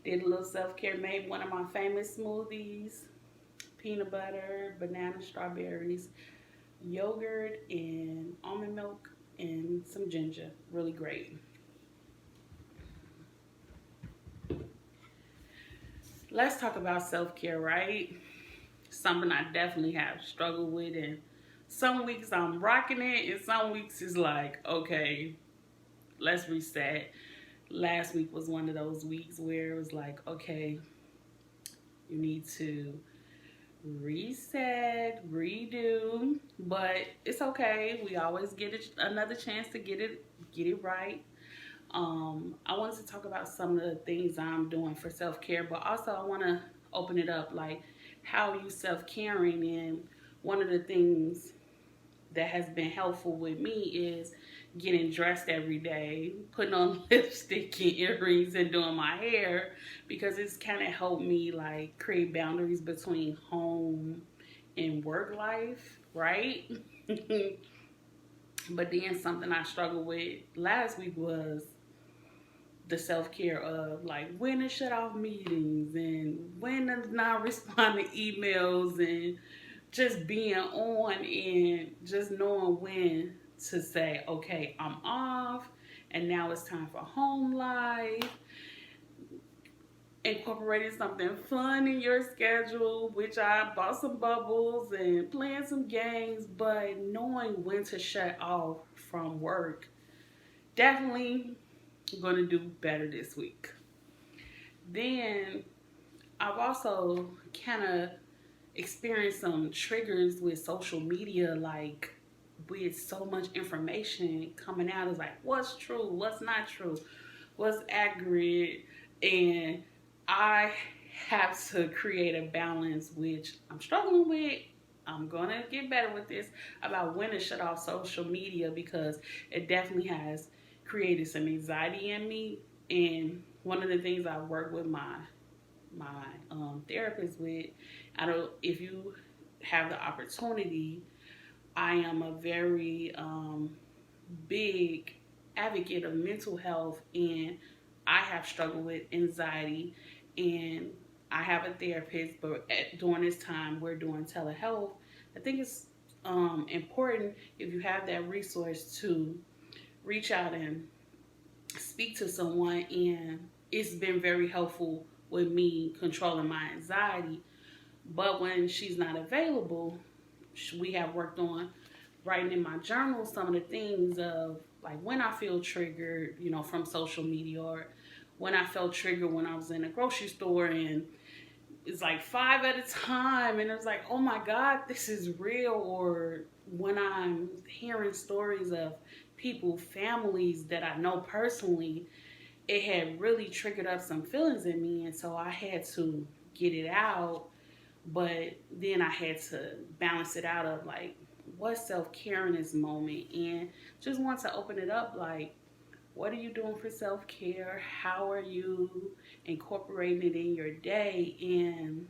Did a little self-care, made one of my famous smoothies, peanut butter, banana, strawberries, yogurt, and almond milk, and some ginger. Really great. Let's talk about self-care, right? Something I definitely have struggled with, and some weeks I'm rocking it, and some weeks it's like, okay, let's reset. Last week was one of those weeks where it was like, okay, you need to reset, redo, but it's okay. We always get another chance to get it right. I wanted to talk about some of the things I'm doing for self care, but also I want to open it up like how are you self caring? And one of the things that has been helpful with me is getting dressed every day, putting on lipstick and earrings and doing my hair because it's kind of helped me like create boundaries between home and work life, right? But then something I struggled with last week was the self care of like when to shut off meetings and when to not respond to emails and just being on and just knowing when to say, okay, I'm off and now it's time for home life. Incorporating something fun in your schedule, which I bought some bubbles and playing some games, but knowing when to shut off from work. Definitely going to do better this week. Then I've also kind of experienced some triggers with social media, like with so much information coming out. It's like, what's true, what's not true, what's accurate, and I have to create a balance, which I'm struggling with. I'm gonna get better with this about when to shut off social media because it definitely has created some anxiety in me. And one of the things I work with my therapist with, I don't if you have the opportunity, I am a very big advocate of mental health, and I have struggled with anxiety, and I have a therapist. But during this time, we're doing telehealth. I think it's important if you have that resource to reach out and speak to someone, and it's been very helpful with me controlling my anxiety. But when she's not available, we have worked on writing in my journal some of the things of like when I feel triggered, from social media, or when I felt triggered when I was in a grocery store and it's like five at a time and it's like, oh my God, this is real. Or when I'm hearing stories of people, families that I know personally, it had really triggered up some feelings in me, and so I had to get it out. But then I had to balance it out of like what's self-care in this moment, and just want to open it up like what are you doing for self-care, how are you incorporating it in your day, and